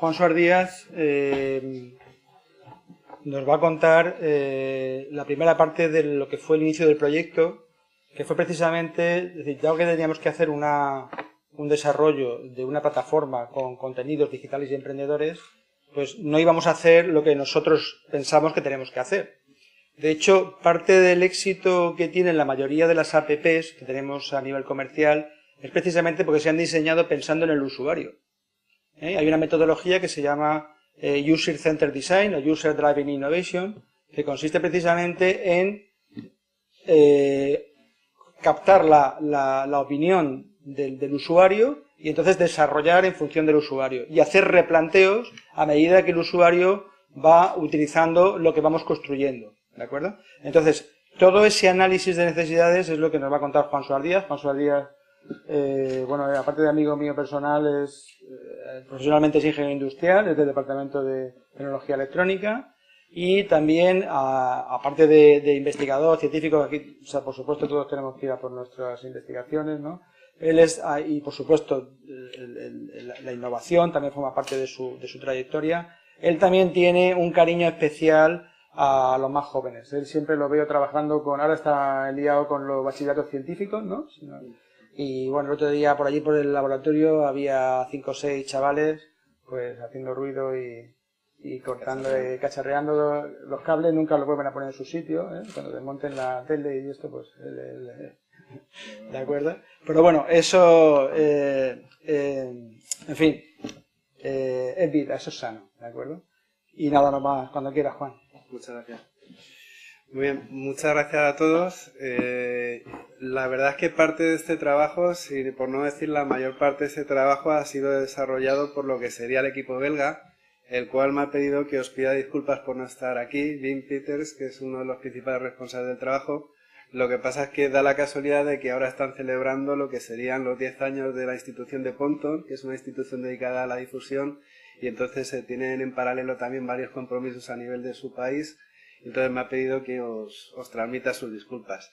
Juan Suárez Díaz nos va a contar la primera parte de lo que fue el inicio del proyecto, que fue precisamente, es decir, ya que teníamos que hacer un desarrollo de una plataforma con contenidos digitales y emprendedores, pues no íbamos a hacer lo que nosotros pensamos que tenemos que hacer. De hecho, parte del éxito que tienen la mayoría de las apps que tenemos a nivel comercial es precisamente porque se han diseñado pensando en el usuario. Hay una metodología que se llama User Centered Design o User Driven Innovation, que consiste precisamente en captar la opinión del usuario y entonces desarrollar en función del usuario y hacer replanteos a medida que el usuario va utilizando lo que vamos construyendo, ¿de acuerdo? Entonces, todo ese análisis de necesidades es lo que nos va a contar Juan Suárez Díaz. Juan Suárez Díaz, bueno, aparte de amigo mío personal, profesionalmente es ingeniero industrial, es del Departamento de Tecnología Electrónica y también, aparte de investigador, científico, aquí, o sea, por supuesto todos tenemos que ir a por nuestras investigaciones, ¿no? Él es, y por supuesto, la innovación también forma parte de su trayectoria. Él también tiene un cariño especial a los más jóvenes. Él siempre lo veo trabajando ahora está liado con los bachilleratos científicos, ¿no? Y bueno, el otro día por allí por el laboratorio había 5 o 6 chavales pues haciendo ruido y cortando, cacharreando los cables, nunca los vuelven a poner en su sitio, cuando desmonten la tele y esto, pues ¿de acuerdo? Pero bueno, eso en fin, es vida, eso es sano, ¿de acuerdo? Y nada más, cuando quieras, Juan. Muchas gracias. Muy bien, muchas gracias a todos. La verdad es que parte de este trabajo, por no decir la mayor parte de este trabajo, ha sido desarrollado por lo que sería el equipo belga, el cual me ha pedido que os pida disculpas por no estar aquí. Wim Peters, que es uno de los principales responsables del trabajo. Lo que pasa es que da la casualidad de que ahora están celebrando lo que serían los 10 años de la institución de Ponton, que es una institución dedicada a la difusión, y entonces se tienen en paralelo también varios compromisos a nivel de su país. Entonces me ha pedido que os transmita sus disculpas.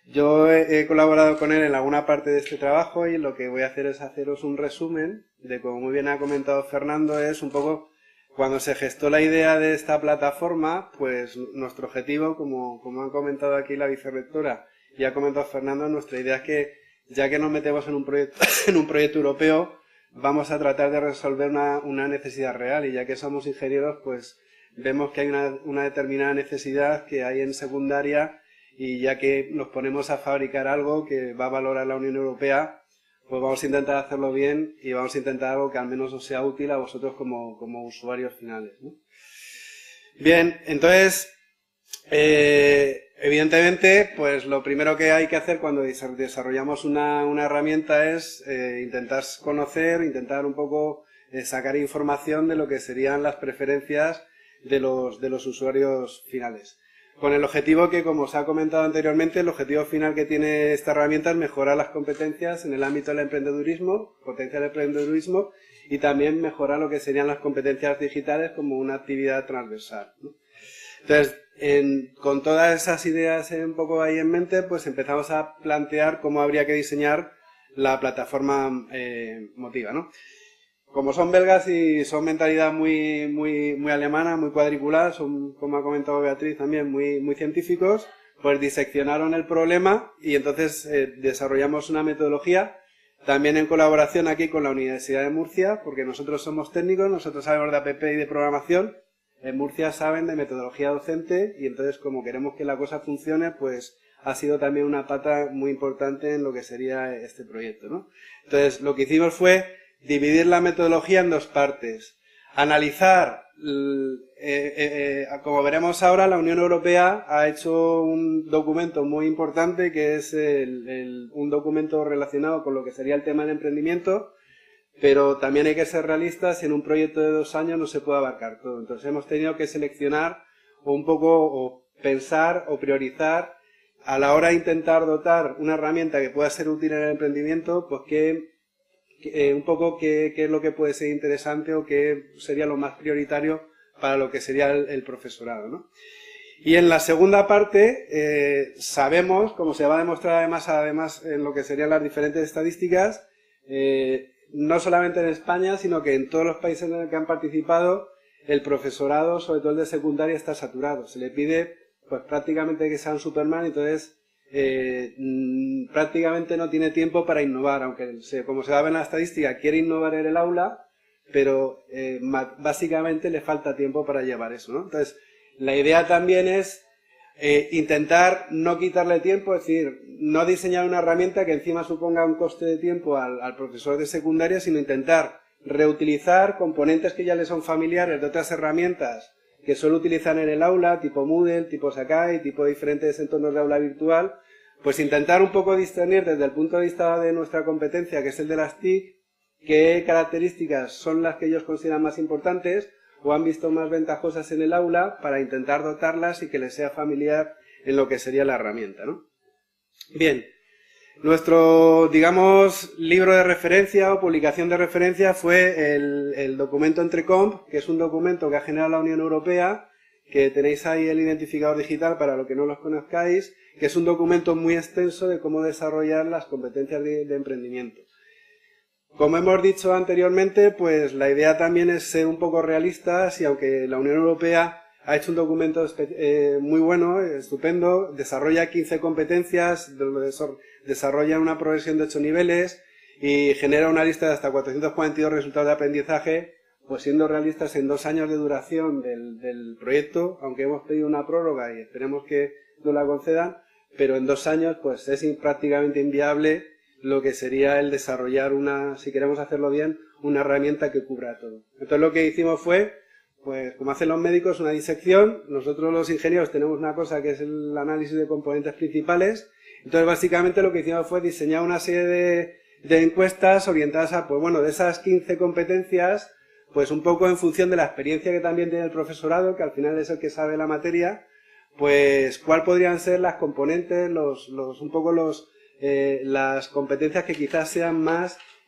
Yo he colaborado con él en alguna parte de este trabajo y lo que voy a hacer es haceros un resumen de, como muy bien ha comentado Fernando, es un poco cuando se gestó la idea de esta plataforma, pues nuestro objetivo, como han comentado aquí la vicerrectora y ha comentado Fernando, nuestra idea es que ya que nos metemos en un proyecto europeo, vamos a tratar de resolver una necesidad real y ya que somos ingenieros, pues vemos que hay una determinada necesidad que hay en secundaria y ya que nos ponemos a fabricar algo que va a valorar la Unión Europea, pues vamos a intentar hacerlo bien y vamos a intentar algo que al menos os sea útil a vosotros como usuarios finales, ¿no? Bien, entonces, evidentemente, pues lo primero que hay que hacer cuando desarrollamos una herramienta es intentar conocer, intentar un poco sacar información de lo que serían las preferencias de los usuarios finales. Con el objetivo que, como os ha comentado anteriormente, el objetivo final que tiene esta herramienta es mejorar las competencias en el ámbito del emprendedurismo, potenciar el emprendedurismo y también mejorar lo que serían las competencias digitales como una actividad transversal, ¿no? Entonces, con todas esas ideas un poco ahí en mente, pues empezamos a plantear cómo habría que diseñar la plataforma Motiva, ¿no? Como son belgas y son mentalidad muy alemana, muy cuadriculada, son, como ha comentado Beatriz también, muy científicos, pues diseccionaron el problema y entonces desarrollamos una metodología, también en colaboración aquí con la Universidad de Murcia, porque nosotros somos técnicos, nosotros sabemos de app y de programación, en Murcia saben de metodología docente y entonces como queremos que la cosa funcione, pues ha sido también una pata muy importante en lo que sería este proyecto, ¿no? Entonces lo que hicimos fue dividir la metodología en 2 partes. Analizar, como veremos ahora, la Unión Europea ha hecho un documento muy importante que es un documento relacionado con lo que sería el tema del emprendimiento, pero también hay que ser realistas y en un proyecto de 2 años no se puede abarcar todo. Entonces hemos tenido que seleccionar un poco o pensar o priorizar a la hora de intentar dotar una herramienta que pueda ser útil en el emprendimiento, pues un poco qué es lo que puede ser interesante o qué sería lo más prioritario para lo que sería el profesorado, ¿no? Y en la segunda parte sabemos, como se va a demostrar además en lo que serían las diferentes estadísticas, no solamente en España, sino que en todos los países en los que han participado, el profesorado, sobre todo el de secundaria, está saturado. Se le pide pues prácticamente que sea un Superman, entonces prácticamente no tiene tiempo para innovar, aunque como se va a ver en la estadística, quiere innovar en el aula, pero básicamente le falta tiempo para llevar eso, ¿no? Entonces, la idea también es intentar no quitarle tiempo, es decir, no diseñar una herramienta que encima suponga un coste de tiempo al profesor de secundaria, sino intentar reutilizar componentes que ya le son familiares de otras herramientas que suele utilizar en el aula, tipo Moodle, tipo Sakai, tipo diferentes entornos de aula virtual, pues intentar un poco discernir desde el punto de vista de nuestra competencia, que es el de las TIC, qué características son las que ellos consideran más importantes o han visto más ventajosas en el aula para intentar dotarlas y que les sea familiar en lo que sería la herramienta, ¿no? Bien, nuestro, digamos, libro de referencia o publicación de referencia fue el documento Entrecomp, que es un documento que ha generado la Unión Europea, que tenéis ahí el identificador digital para los que no los conozcáis, que es un documento muy extenso de cómo desarrollar las competencias de emprendimiento. Como hemos dicho anteriormente, pues la idea también es ser un poco realistas y aunque la Unión Europea ha hecho un documento muy bueno, estupendo, desarrolla 15 competencias, desarrolla una progresión de 8 niveles y genera una lista de hasta 442 resultados de aprendizaje, pues siendo realistas en 2 años de duración del proyecto, aunque hemos pedido una prórroga y esperemos que nos la concedan, pero en 2 años pues es prácticamente inviable lo que sería el desarrollar si queremos hacerlo bien, una herramienta que cubra todo. Entonces lo que hicimos fue, pues como hacen los médicos, una disección. Nosotros los ingenieros tenemos una cosa que es el análisis de componentes principales. Entonces básicamente lo que hicimos fue diseñar una serie de encuestas orientadas a, pues bueno, de esas 15 competencias, pues un poco en función de la experiencia que también tiene el profesorado, que al final es el que sabe la materia, pues cuál podrían ser las componentes, las competencias que quizás sean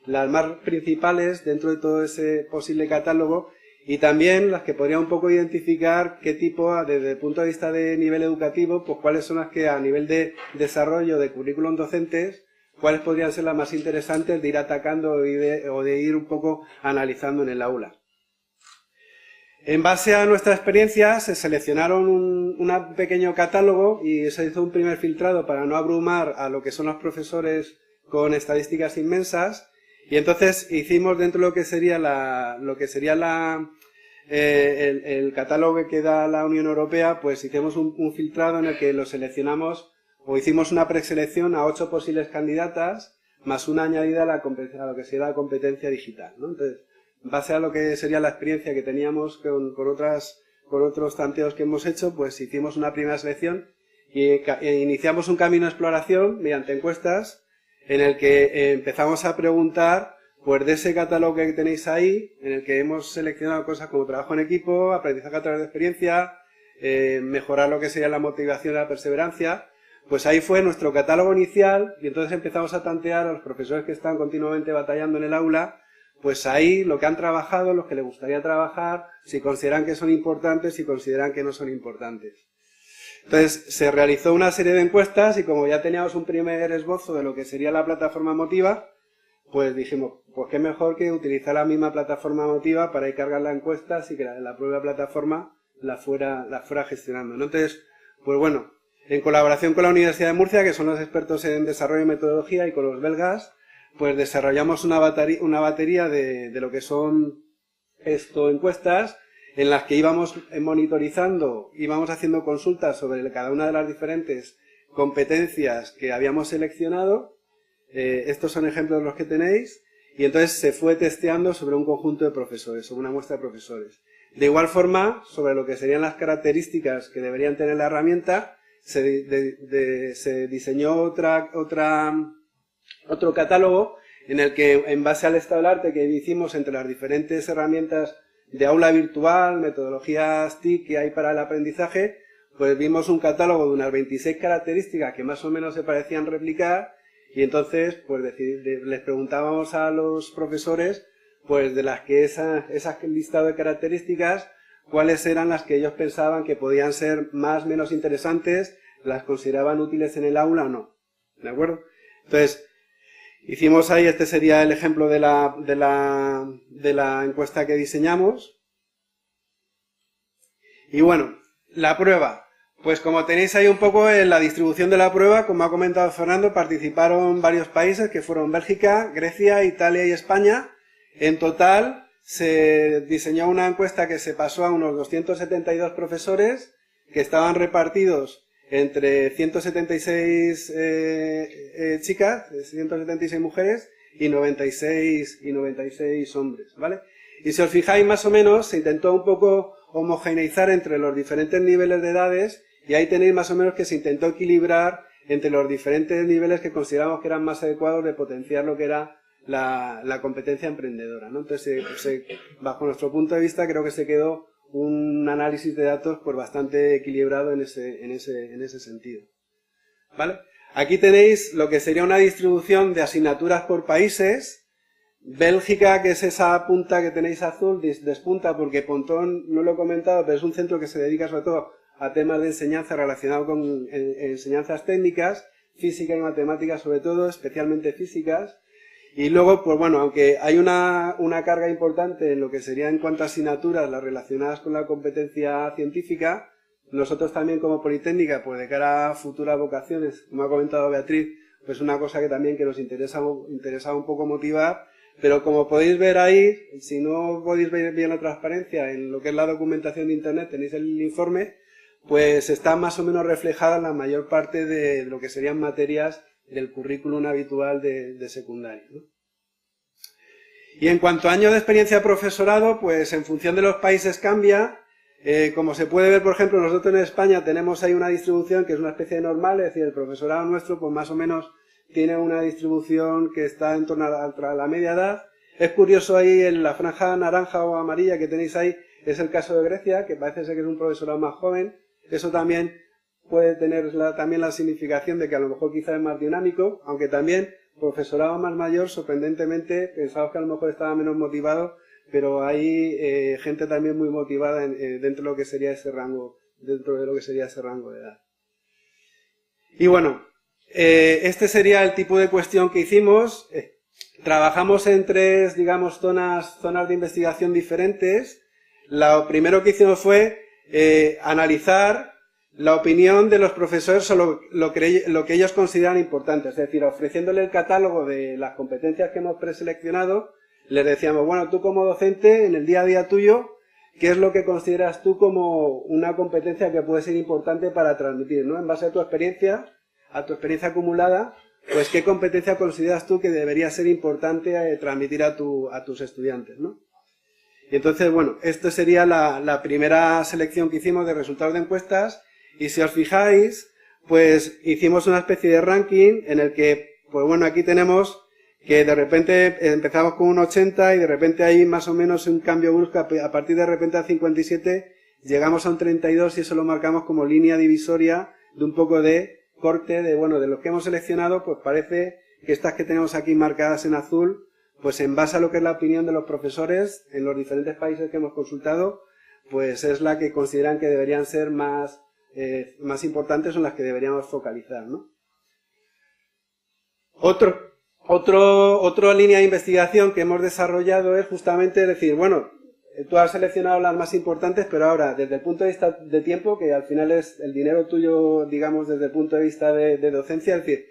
las más principales dentro de todo ese posible catálogo y también las que podrían un poco identificar qué tipo, desde el punto de vista de nivel educativo, pues cuáles son las que a nivel de desarrollo de currículum docentes, cuáles podrían ser las más interesantes de ir atacando o de ir un poco analizando en el aula. En base a nuestra experiencia se seleccionaron un pequeño catálogo y se hizo un primer filtrado para no abrumar a lo que son los profesores con estadísticas inmensas y entonces hicimos dentro de lo que sería el catálogo que da la Unión Europea, pues hicimos un filtrado en el que lo seleccionamos o hicimos una preselección a 8 posibles candidatas más una añadida a lo que sería la competencia digital, ¿no? Entonces, en base a lo que sería la experiencia que teníamos con otros tanteos que hemos hecho, pues hicimos una primera selección y iniciamos un camino de exploración mediante encuestas en el que empezamos a preguntar pues de ese catálogo que tenéis ahí, en el que hemos seleccionado cosas como trabajo en equipo, aprendizaje a través de experiencia, mejorar lo que sería la motivación y la perseverancia. Pues ahí fue nuestro catálogo inicial y entonces empezamos a tantear a los profesores que están continuamente batallando en el aula, pues ahí lo que han trabajado, los que les gustaría trabajar, si consideran que son importantes, si consideran que no son importantes. Entonces se realizó una serie de encuestas y como ya teníamos un primer esbozo de lo que sería la plataforma Motiva, pues dijimos, pues qué mejor que utilizar la misma plataforma Motiva para ir cargar la encuesta y que la propia plataforma la fuera gestionando, ¿no? Entonces, pues bueno, en colaboración con la Universidad de Murcia, que son los expertos en desarrollo y metodología, y con los belgas, pues desarrollamos una batería de lo que son encuestas en las que íbamos monitorizando, íbamos haciendo consultas sobre cada una de las diferentes competencias que habíamos seleccionado. Estos son ejemplos de los que tenéis y entonces se fue testeando sobre un conjunto de profesores, sobre una muestra de profesores. De igual forma, sobre lo que serían las características que deberían tener la herramienta, se diseñó otro catálogo en el que, en base al estado del arte que hicimos entre las diferentes herramientas de aula virtual, metodologías TIC que hay para el aprendizaje, pues vimos un catálogo de unas 26 características que más o menos se parecían replicar y entonces pues les preguntábamos a los profesores pues de las que esa listado de características cuáles eran las que ellos pensaban que podían ser más o menos interesantes, las consideraban útiles en el aula o no, ¿de acuerdo? Entonces, Hicimos ahí, este sería el ejemplo de la encuesta que diseñamos. Y bueno, la prueba. Pues como tenéis ahí un poco en la distribución de la prueba, como ha comentado Fernando, participaron varios países que fueron Bélgica, Grecia, Italia y España. En total se diseñó una encuesta que se pasó a unos 272 profesores que estaban repartidos entre 176 chicas, 176 mujeres y 96 hombres, ¿vale? Y si os fijáis más o menos, se intentó un poco homogeneizar entre los diferentes niveles de edades y ahí tenéis más o menos que se intentó equilibrar entre los diferentes niveles que consideramos que eran más adecuados de potenciar lo que era la competencia emprendedora, ¿no? Entonces, bajo nuestro punto de vista, creo que se quedó un análisis de datos pues bastante equilibrado en ese sentido, ¿vale? Aquí tenéis lo que sería una distribución de asignaturas por países. Bélgica, que es esa punta que tenéis azul, despunta porque Pontón, no lo he comentado, pero es un centro que se dedica sobre todo a temas de enseñanza relacionados con enseñanzas técnicas, física y matemáticas sobre todo, especialmente físicas. Y luego, pues bueno, aunque hay una carga importante en lo que sería en cuanto a asignaturas las relacionadas con la competencia científica, nosotros también como Politécnica, pues de cara a futuras vocaciones, como ha comentado Beatriz, pues una cosa que también que nos interesaba un poco motivar, pero como podéis ver ahí, si no podéis ver bien la transparencia en lo que es la documentación de Internet, tenéis el informe, pues está más o menos reflejada la mayor parte de lo que serían materias del currículum habitual de secundaria, ¿no? Y en cuanto a años de experiencia de profesorado, pues en función de los países cambia. Como se puede ver, por ejemplo, nosotros en España tenemos ahí una distribución que es una especie de normal, es decir, el profesorado nuestro pues más o menos tiene una distribución que está en torno a la media edad. Es curioso ahí en la franja naranja o amarilla que tenéis ahí, es el caso de Grecia, que parece ser que es un profesorado más joven. Eso también puede tener también la significación de que a lo mejor quizá es más dinámico, aunque también profesorado más mayor, sorprendentemente, pensamos que a lo mejor estaba menos motivado, pero hay gente también muy motivada dentro de lo que sería ese rango, de edad. Y bueno, este sería el tipo de cuestión que hicimos. Trabajamos en tres, digamos, zonas de investigación diferentes. Lo primero que hicimos fue analizar la opinión de los profesores sobre lo que ellos consideran importante, es decir, ofreciéndole el catálogo de las competencias que hemos preseleccionado, les decíamos, bueno, tú como docente, en el día a día tuyo, ¿qué es lo que consideras tú como una competencia que puede ser importante para transmitir, ¿no? En base a tu experiencia acumulada, pues ¿qué competencia consideras tú que debería ser importante transmitir a tus estudiantes, ¿no? Y entonces, bueno, esto sería la primera selección que hicimos de resultados de encuestas. Y si os fijáis, pues hicimos una especie de ranking en el que, pues bueno, aquí tenemos que de repente empezamos con un 80 y de repente hay más o menos un cambio brusco, a partir de repente a 57 llegamos a un 32 y eso lo marcamos como línea divisoria de un poco de corte de, bueno, de los que hemos seleccionado, pues parece que estas que tenemos aquí marcadas en azul, pues en base a lo que es la opinión de los profesores en los diferentes países que hemos consultado, pues es la que consideran que deberían ser más importantes, son las que deberíamos focalizar, ¿no? Otra línea de investigación que hemos desarrollado es justamente decir, bueno, tú has seleccionado las más importantes, pero ahora, desde el punto de vista de tiempo, que al final es el dinero tuyo, digamos, desde el punto de vista de docencia, es decir,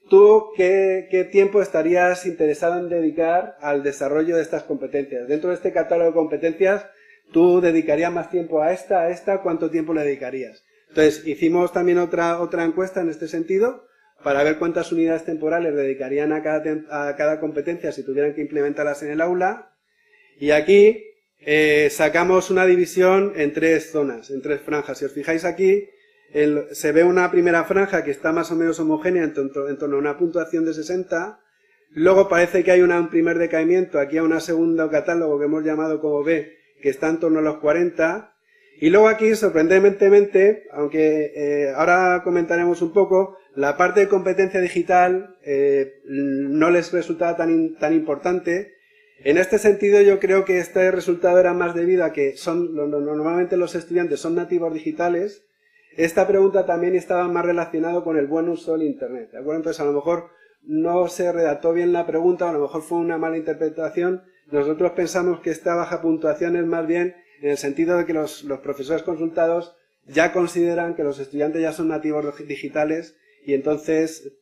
¿tú qué tiempo estarías interesado en dedicar al desarrollo de estas competencias? Dentro de este catálogo de competencias, ¿tú dedicarías más tiempo a esta? ¿Cuánto tiempo le dedicarías? Entonces, hicimos también otra encuesta en este sentido para ver cuántas unidades temporales dedicarían a cada competencia si tuvieran que implementarlas en el aula. Y aquí sacamos una división en tres zonas, en tres franjas. Si os fijáis aquí, se ve una primera franja que está más o menos homogénea en torno a una puntuación de 60. Luego parece que hay un primer decaimiento aquí a un segundo catálogo que hemos llamado como B, que está en torno a los 40. Y luego aquí, sorprendentemente, aunque ahora comentaremos un poco, la parte de competencia digital no les resultaba tan importante. En este sentido, yo creo que este resultado era más debido a que normalmente los estudiantes son nativos digitales. Esta pregunta también estaba más relacionada con el buen uso del Internet, ¿de acuerdo? Entonces, a lo mejor no se redactó bien la pregunta, o a lo mejor fue una mala interpretación. Nosotros pensamos que esta baja puntuación es más bien en el sentido de que los profesores consultados ya consideran que los estudiantes ya son nativos digitales y entonces,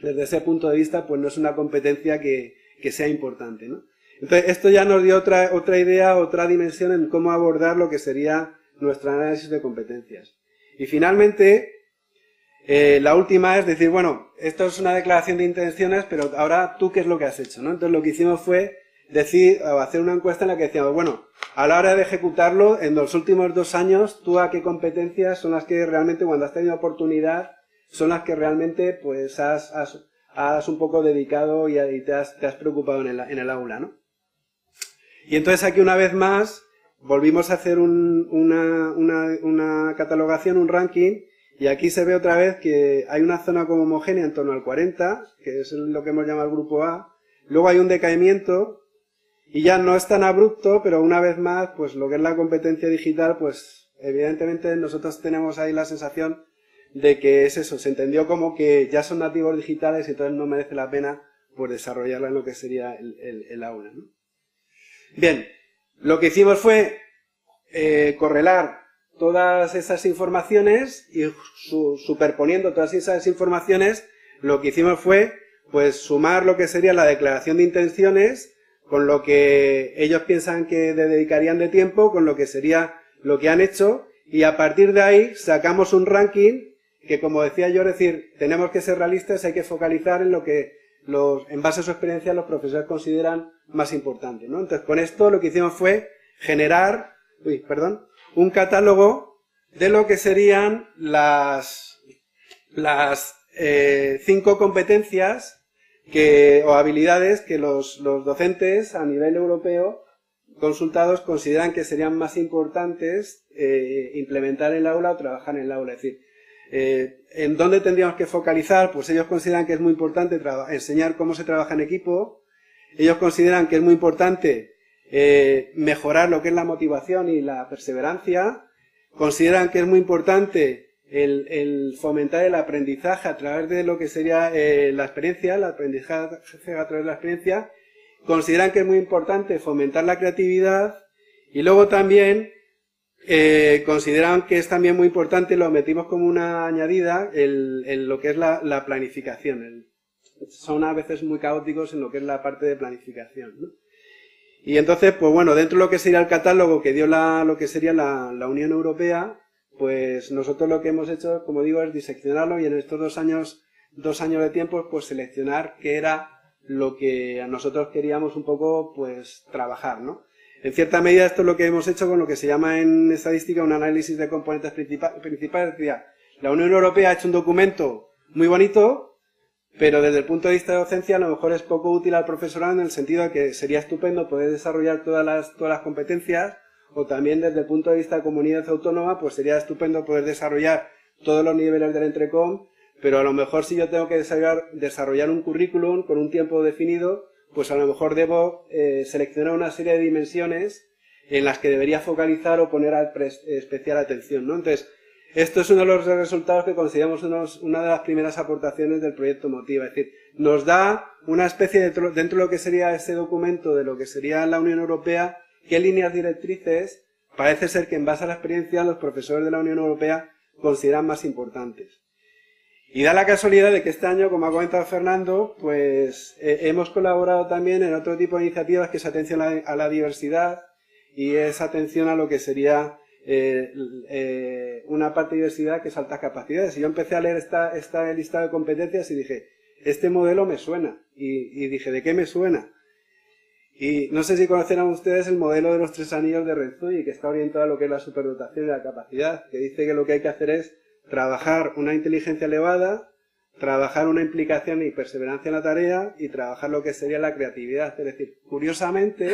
desde ese punto de vista, pues no es una competencia que sea importante, ¿no? Entonces, esto ya nos dio otra idea, otra dimensión en cómo abordar lo que sería nuestro análisis de competencias. Y finalmente, la última es decir, bueno, esto es una declaración de intenciones, pero ahora tú, ¿qué es lo que has hecho?, ¿no? Entonces, lo que hicimos fue hacer una encuesta en la que decíamos, bueno, a la hora de ejecutarlo, en los últimos 2 años, ¿tú a qué competencias son las que realmente, cuando has tenido oportunidad, son las que realmente pues has un poco dedicado y te has preocupado en el aula, ¿no? Y entonces aquí una vez más volvimos a hacer una catalogación, un ranking, y aquí se ve otra vez que hay una zona como homogénea en torno al 40, que es lo que hemos llamado el grupo A. Luego hay un decaimiento y ya no es tan abrupto, pero una vez más, pues lo que es la competencia digital, pues evidentemente nosotros tenemos ahí la sensación de que es eso, se entendió como que ya son nativos digitales y entonces no merece la pena pues desarrollarla en lo que sería el aula, ¿no? Bien, lo que hicimos fue correlar todas esas informaciones y superponiendo todas esas informaciones, lo que hicimos fue pues sumar lo que sería la declaración de intenciones con lo que ellos piensan que dedicarían de tiempo, con lo que sería lo que han hecho, y a partir de ahí sacamos un ranking que, como decía yo, es decir, tenemos que ser realistas, hay que focalizar en lo que en base a su experiencia los profesores consideran más importante, ¿no? Entonces, con esto lo que hicimos fue generar, un catálogo de lo que serían las 5 competencias o habilidades que los docentes a nivel europeo consultados consideran que serían más importantes implementar en el aula o trabajar en el aula. Es decir, ¿en dónde tendríamos que focalizar? Pues ellos consideran que es muy importante enseñar cómo se trabaja en equipo. Ellos consideran que es muy importante mejorar lo que es la motivación y la perseverancia. Consideran que es muy importante el fomentar el aprendizaje a través de lo que sería la experiencia, el aprendizaje a través de la experiencia. Consideran que es muy importante fomentar la creatividad y luego también consideran que es también muy importante, lo metimos como una añadida, lo que es la planificación. Son a veces muy caóticos en lo que es la parte de planificación, ¿no? Y entonces, pues bueno, dentro de lo que sería el catálogo que dio lo que sería la Unión Europea, pues nosotros lo que hemos hecho, como digo, es diseccionarlo y en estos 2 años de tiempo, pues seleccionar qué era lo que a nosotros queríamos un poco, pues, trabajar, ¿no? En cierta medida esto es lo que hemos hecho con lo que se llama en estadística un análisis de componentes principales. Decía, la Unión Europea ha hecho un documento muy bonito, pero desde el punto de vista de docencia a lo mejor es poco útil al profesorado en el sentido de que sería estupendo poder desarrollar todas las competencias, o también desde el punto de vista de comunidad autónoma, pues sería estupendo poder desarrollar todos los niveles del Entrecom, pero a lo mejor si yo tengo que desarrollar un currículum con un tiempo definido, pues a lo mejor debo seleccionar una serie de dimensiones en las que debería focalizar o poner especial atención, ¿no? Entonces, esto es uno de los resultados que consideramos una de las primeras aportaciones del proyecto Motiva. Es decir, nos da una especie dentro de lo que sería ese documento de lo que sería la Unión Europea, qué líneas directrices parece ser que en base a la experiencia los profesores de la Unión Europea consideran más importantes. Y da la casualidad de que este año, como ha comentado Fernando, pues hemos colaborado también en otro tipo de iniciativas que es atención a la diversidad y es atención a lo que sería una parte de diversidad que es altas capacidades. Y yo empecé a leer esta lista de competencias y dije, este modelo me suena. Y dije, ¿de qué me suena? Y no sé si conocerán ustedes el modelo de los 3 anillos de Renzulli, que está orientado a lo que es la superdotación y la capacidad, que dice que lo que hay que hacer es trabajar una inteligencia elevada, trabajar una implicación y perseverancia en la tarea y trabajar lo que sería la creatividad. Es decir, curiosamente,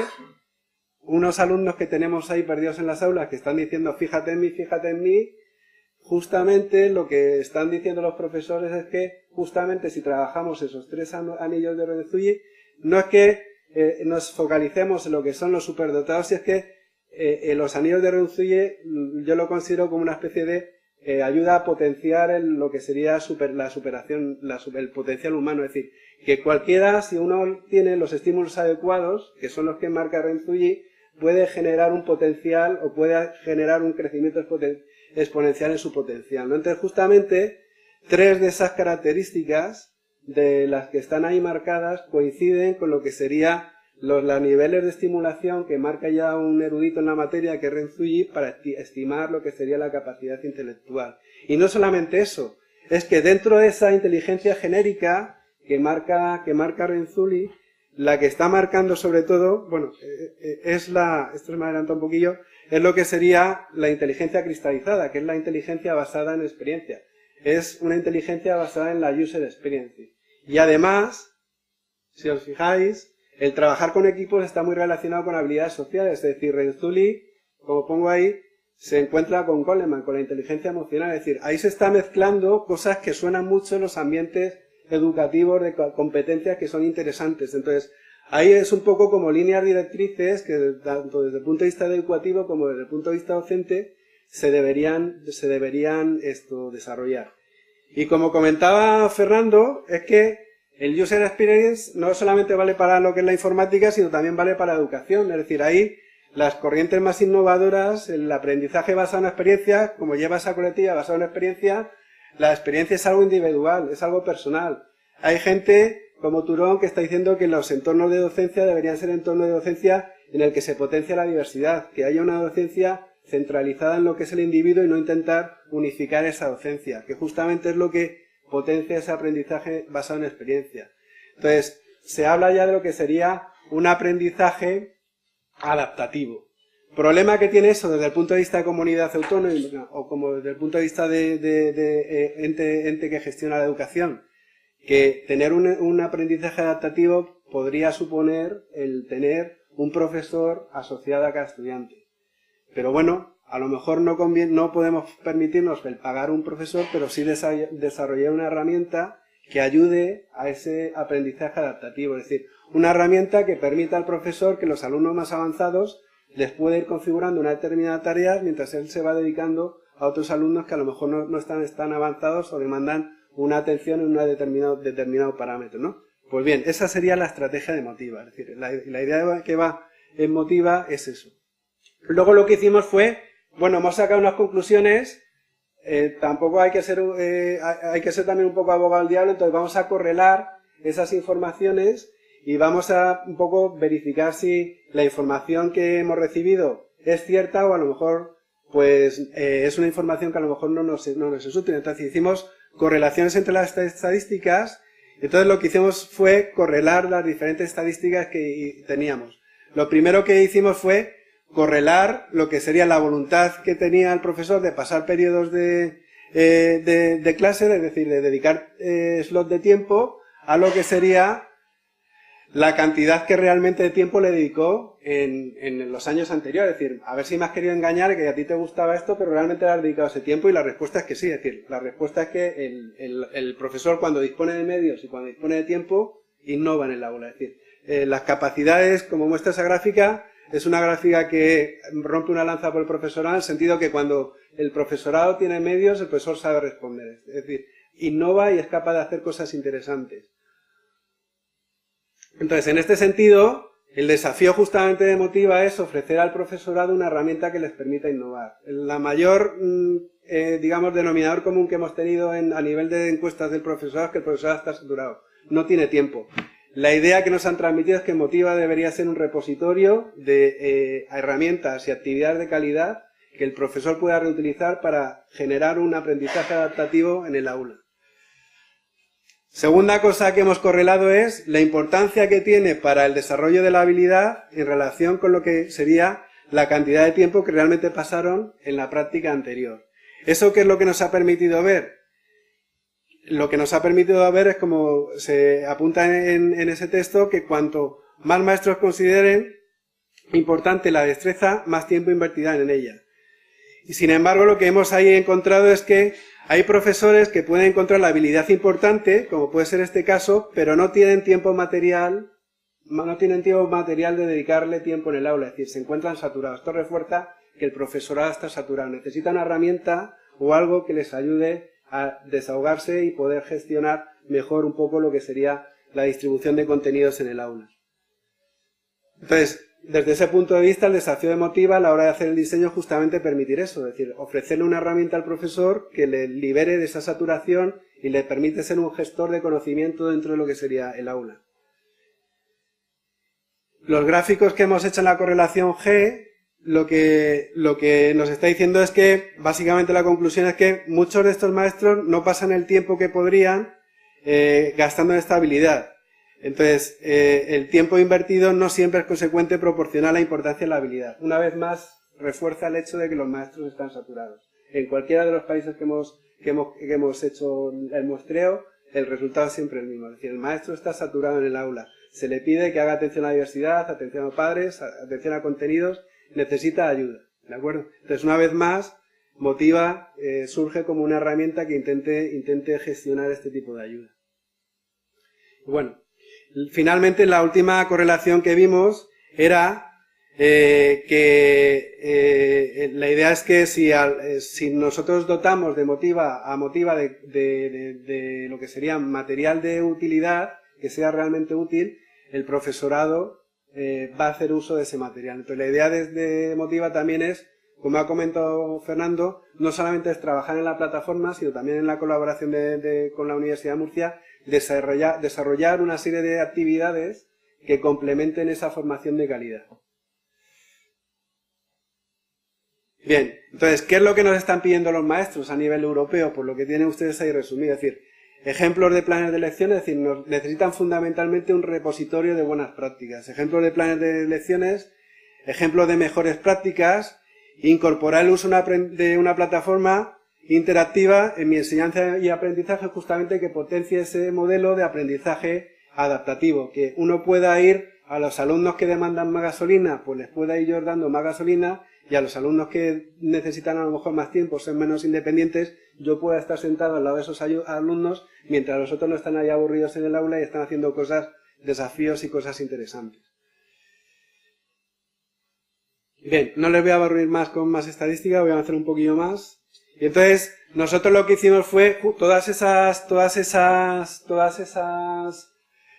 unos alumnos que tenemos ahí perdidos en las aulas que están diciendo fíjate en mí, justamente lo que están diciendo los profesores es que justamente si trabajamos esos 3 anillos de Renzulli, no es que nos focalicemos en lo que son los superdotados, si es que los anillos de Renzulli yo lo considero como una especie de ayuda a potenciar lo que sería la superación, el potencial humano. Es decir, que cualquiera, si uno tiene los estímulos adecuados, que son los que marca Renzulli, puede generar un potencial o puede generar un crecimiento exponencial en su potencial, ¿no? Entonces, justamente, 3 de esas características de las que están ahí marcadas coinciden con lo que sería los niveles de estimulación que marca ya un erudito en la materia, que es Renzulli, para estimar lo que sería la capacidad intelectual. Y no solamente eso, es que dentro de esa inteligencia genérica que marca Renzulli, la que está marcando sobre todo, bueno, esto me adelanta un poquillo, es lo que sería la inteligencia cristalizada, que es la inteligencia basada en experiencia. Es una inteligencia basada en la user experience. Y además, si os fijáis, el trabajar con equipos está muy relacionado con habilidades sociales, es decir, Renzulli, como pongo ahí, se encuentra con Goleman, con la inteligencia emocional, es decir, ahí se está mezclando cosas que suenan mucho en los ambientes educativos de competencias que son interesantes. Entonces, ahí es un poco como líneas directrices que tanto desde el punto de vista educativo como desde el punto de vista docente se deberían desarrollar. Y como comentaba Fernando, es que el user experience no solamente vale para lo que es la informática, sino también vale para la educación. Es decir, ahí las corrientes más innovadoras, el aprendizaje basado en la experiencia, como lleva esa colectiva basada en la experiencia, la experiencia es algo individual, es algo personal. Hay gente como Turón que está diciendo que los entornos de docencia deberían ser entornos de docencia en el que se potencia la diversidad, que haya una docencia centralizada en lo que es el individuo y no intentar unificar esa docencia, que justamente es lo que potencia ese aprendizaje basado en experiencia. Entonces, se habla ya de lo que sería un aprendizaje adaptativo. Problema que tiene eso desde el punto de vista de comunidad autónoma o como desde el punto de vista de ente que gestiona la educación, que tener un aprendizaje adaptativo podría suponer el tener un profesor asociado a cada estudiante. Pero bueno, a lo mejor no podemos permitirnos el pagar un profesor, pero sí desarrollar una herramienta que ayude a ese aprendizaje adaptativo. Es decir, una herramienta que permita al profesor que los alumnos más avanzados les pueda ir configurando una determinada tarea mientras él se va dedicando a otros alumnos que a lo mejor no están tan avanzados o demandan una atención en un determinado parámetro, ¿no? Pues bien, esa sería la estrategia de Motiva. Es decir, la idea que va en Motiva es eso. Luego lo que hicimos fue, bueno, hemos sacado unas conclusiones, tampoco hay que ser también un poco abogado del diablo, entonces vamos a correlar esas informaciones y vamos a un poco verificar si la información que hemos recibido es cierta o a lo mejor pues es una información que a lo mejor no nos es útil. Entonces hicimos correlaciones entre las estadísticas. Entonces lo que hicimos fue correlar las diferentes estadísticas que teníamos. Lo primero que hicimos fue correlar lo que sería la voluntad que tenía el profesor de pasar periodos de clase, es decir, de dedicar slot de tiempo a lo que sería la cantidad que realmente de tiempo le dedicó en los años anteriores. Es decir, a ver si me has querido engañar, que a ti te gustaba esto, pero realmente le has dedicado ese tiempo, y la respuesta es que sí. Es decir, la respuesta es que el profesor, cuando dispone de medios y cuando dispone de tiempo, innova en el aula. Es decir, las capacidades, como muestra esa gráfica, es una gráfica que rompe una lanza por el profesorado, en el sentido que cuando el profesorado tiene medios, el profesor sabe responder. Es decir, innova y es capaz de hacer cosas interesantes. Entonces, en este sentido, el desafío justamente de Motiva es ofrecer al profesorado una herramienta que les permita innovar. La mayor, digamos, denominador común que hemos tenido a nivel de encuestas del profesorado es que el profesorado está saturado, no tiene tiempo. La idea que nos han transmitido es que Motiva debería ser un repositorio de herramientas y actividades de calidad que el profesor pueda reutilizar para generar un aprendizaje adaptativo en el aula. Segunda cosa que hemos correlado es la importancia que tiene para el desarrollo de la habilidad en relación con lo que sería la cantidad de tiempo que realmente pasaron en la práctica anterior. ¿Eso qué es lo que nos ha permitido ver? Lo que nos ha permitido ver es, como se apunta en ese texto, que cuanto más maestros consideren importante la destreza, más tiempo invertirán en ella. Y sin embargo, lo que hemos ahí encontrado es que hay profesores que pueden encontrar la habilidad importante, como puede ser este caso, pero no tienen tiempo material de dedicarle tiempo en el aula, es decir, se encuentran saturados. Esto refuerza que el profesorado está saturado. Necesita una herramienta o algo que les ayude a desahogarse y poder gestionar mejor un poco lo que sería la distribución de contenidos en el aula. Entonces, desde ese punto de vista, el desafío de Motiva a la hora de hacer el diseño es justamente permitir eso, es decir, ofrecerle una herramienta al profesor que le libere de esa saturación y le permite ser un gestor de conocimiento dentro de lo que sería el aula. Los gráficos que hemos hecho en la correlación G, lo que nos está diciendo es que, básicamente la conclusión es que muchos de estos maestros no pasan el tiempo que podrían gastando en estabilidad. Entonces, el tiempo invertido no siempre es consecuente proporcional a la importancia de la habilidad. Una vez más, refuerza el hecho de que los maestros están saturados. En cualquiera de los países que hemos hecho el muestreo, el resultado es siempre el mismo. Es decir, el maestro está saturado en el aula. Se le pide que haga atención a la diversidad, atención a padres, atención a contenidos, necesita ayuda. ¿De acuerdo? Entonces, una vez más, Motiva surge como una herramienta que intente gestionar este tipo de ayuda. Bueno, finalmente la última correlación que vimos era que la idea es que si nosotros dotamos de Motiva a Motiva de lo que sería material de utilidad, que sea realmente útil, el profesorado va a hacer uso de ese material. Entonces la idea desde Motiva también es, como ha comentado Fernando, no solamente es trabajar en la plataforma, sino también en la colaboración con la Universidad de Murcia, desarrollar una serie de actividades que complementen esa formación de calidad. Bien, entonces, ¿qué es lo que nos están pidiendo los maestros a nivel europeo? Por lo que tienen ustedes ahí resumido, es decir, ejemplos de planes de lecciones, es decir, necesitan fundamentalmente un repositorio de buenas prácticas. Ejemplos de planes de lecciones, ejemplos de mejores prácticas, incorporar el uso de una plataforma interactiva en mi enseñanza y aprendizaje, justamente que potencie ese modelo de aprendizaje adaptativo, que uno pueda ir a los alumnos que demandan más gasolina, pues les pueda ir yo dando más gasolina, y a los alumnos que necesitan a lo mejor más tiempo, ser menos independientes, yo pueda estar sentado al lado de esos alumnos, mientras los otros no están ahí aburridos en el aula y están haciendo cosas, desafíos y cosas interesantes. Bien, no les voy a aburrir más con más estadística, voy a avanzar un poquillo más. Y entonces, nosotros lo que hicimos fue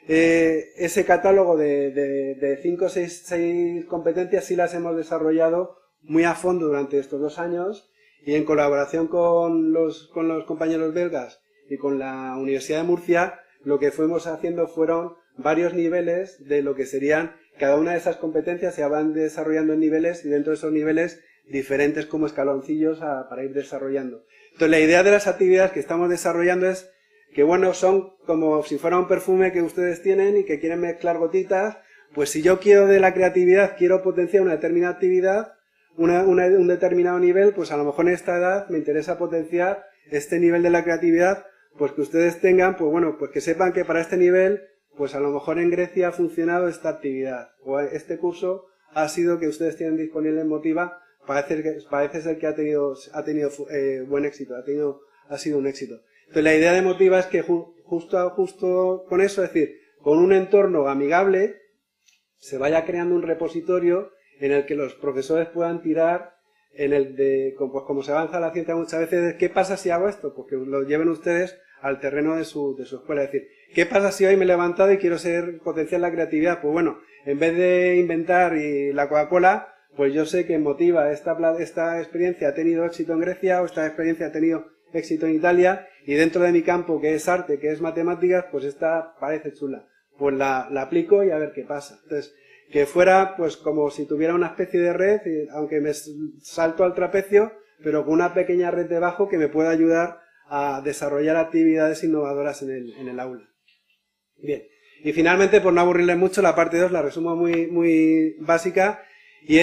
ese catálogo de 5 o 6 competencias sí las hemos desarrollado muy a fondo durante estos 2 años, y en colaboración con los compañeros belgas y con la Universidad de Murcia, lo que fuimos haciendo fueron varios niveles de lo que serían cada una de esas competencias. Se van desarrollando en niveles, y dentro de esos niveles diferentes como escaloncillos para ir desarrollando. Entonces la idea de las actividades que estamos desarrollando es que, bueno, son como si fuera un perfume que ustedes tienen y que quieren mezclar gotitas. Pues si yo quiero de la creatividad, quiero potenciar una determinada actividad, un determinado nivel, pues a lo mejor en esta edad me interesa potenciar este nivel de la creatividad, pues que ustedes tengan, pues bueno, pues que sepan que para este nivel, pues a lo mejor en Grecia ha funcionado esta actividad, o este curso ha sido que ustedes tienen disponible en Motiva, parece ser que ha tenido buen éxito, ha sido un éxito. Entonces la idea de Motiva es que justo con eso, es decir, con un entorno amigable, se vaya creando un repositorio en el que los profesores puedan tirar, pues como se avanza la ciencia muchas veces, ¿qué pasa si hago esto? Pues que lo lleven ustedes al terreno de su escuela. Es decir, ¿qué pasa si hoy me he levantado y quiero potenciar la creatividad? Pues bueno, en vez de inventar la Coca-Cola, pues yo sé que en Motiva esta experiencia ha tenido éxito en Grecia, o esta experiencia ha tenido éxito en Italia, y dentro de mi campo, que es arte, que es matemáticas, pues esta parece chula. Pues la aplico y a ver qué pasa. Entonces, que fuera pues como si tuviera una especie de red, aunque me salto al trapecio, pero con una pequeña red debajo que me pueda ayudar a desarrollar actividades innovadoras en el aula. Bien, y finalmente, por no aburrirles mucho, la parte 2 la resumo muy básica, y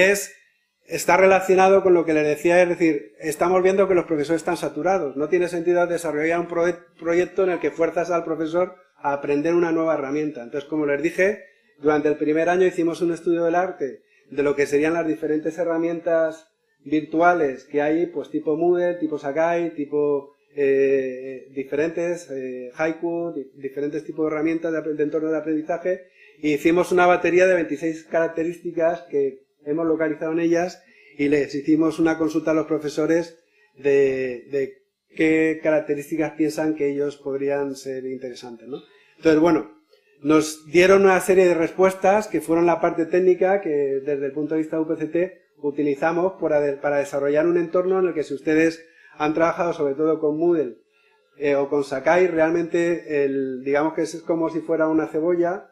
está relacionado con lo que les decía, es decir, estamos viendo que los profesores están saturados. No tiene sentido desarrollar un proyecto en el que fuerzas al profesor a aprender una nueva herramienta. Entonces, como les dije, durante el primer año hicimos un estudio del arte de lo que serían las diferentes herramientas virtuales que hay, pues tipo Moodle, tipo Sakai, tipo diferentes, Haiku, diferentes tipos de herramientas de entorno de aprendizaje, y hicimos una batería de 26 características que hemos localizado en ellas, y les hicimos una consulta a los profesores de qué características piensan que ellos podrían ser interesantes, ¿no? Entonces, bueno, nos dieron una serie de respuestas que fueron la parte técnica que desde el punto de vista de UPCT utilizamos para desarrollar un entorno en el que si ustedes han trabajado sobre todo con Moodle o con Sakai, realmente digamos que es como si fuera una cebolla,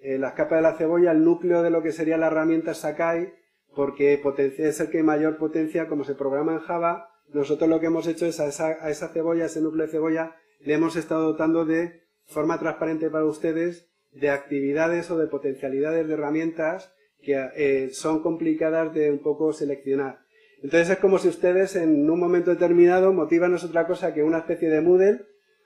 las capas de la cebolla, el núcleo de lo que sería la herramienta Sakai, porque es el que mayor potencia, como se programa en Java. Nosotros lo que hemos hecho es a esa cebolla, ese núcleo de cebolla, le hemos estado dotando de forma transparente para ustedes de actividades o de potencialidades de herramientas que son complicadas de un poco seleccionar. Entonces es como si ustedes en un momento determinado motivan otra cosa que una especie de Moodle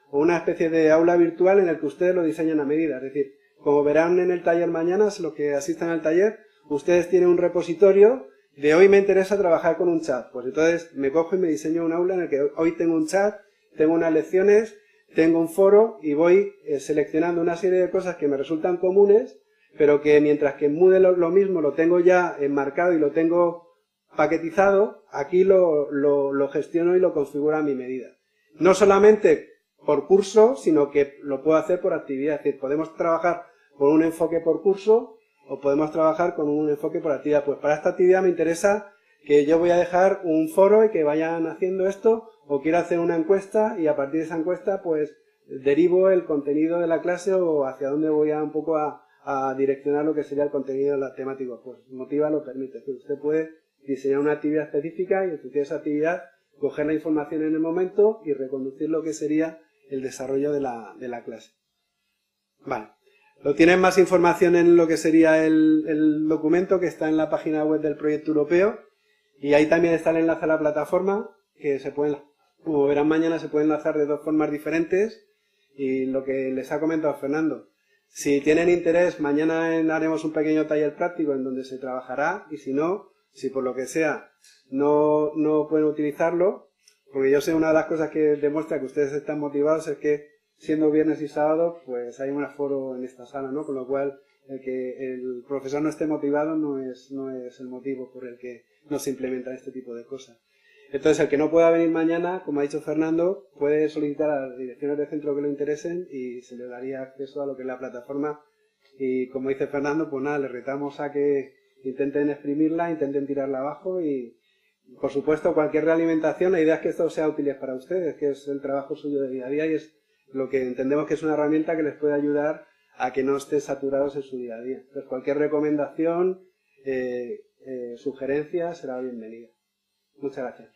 o una especie de aula virtual en el que ustedes lo diseñan a medida. Es decir, como verán en el taller mañana, los que asistan al taller, ustedes tienen un repositorio de hoy me interesa trabajar con un chat. Pues entonces me cojo y me diseño un aula en el que hoy tengo un chat, tengo unas lecciones, tengo un foro y voy seleccionando una serie de cosas que me resultan comunes, pero que mientras que en Moodle lo mismo lo tengo ya enmarcado y lo tengo paquetizado, aquí lo gestiono y lo configuro a mi medida. No solamente por curso, sino que lo puedo hacer por actividad. Es decir, podemos trabajar con un enfoque por curso o podemos trabajar con un enfoque por actividad. Pues para esta actividad me interesa que yo voy a dejar un foro y que vayan haciendo esto, o quiero hacer una encuesta y a partir de esa encuesta pues derivo el contenido de la clase o hacia dónde voy a un poco a direccionar lo que sería el contenido temático. Pues Motiva lo permite. Usted puede diseñar una actividad específica y en función de esa actividad coger la información en el momento y reconducir lo que sería el desarrollo de la clase. Vale. Lo tienen más información en lo que sería el documento que está en la página web del proyecto europeo y ahí también está el enlace a la plataforma que se pueden, como verán mañana, se puede enlazar de dos formas diferentes y lo que les ha comentado Fernando. Si tienen interés, mañana haremos un pequeño taller práctico en donde se trabajará y si no, si por lo que sea no pueden utilizarlo, porque yo sé una de las cosas que demuestra que ustedes están motivados es que siendo viernes y sábado, pues hay un aforo en esta sala, ¿no? Con lo cual, el que el profesor no esté motivado no es el motivo por el que no se implementan este tipo de cosas. Entonces, el que no pueda venir mañana, como ha dicho Fernando, puede solicitar a las direcciones de centro que le interesen y se le daría acceso a lo que es la plataforma. Y como dice Fernando, pues nada, les retamos a que intenten exprimirla, intenten tirarla abajo y, por supuesto, cualquier realimentación, la idea es que esto sea útil para ustedes, que es el trabajo suyo de día a día y es lo que entendemos que es una herramienta que les puede ayudar a que no estén saturados en su día a día. Entonces, cualquier recomendación, sugerencia será bienvenida. Muchas gracias.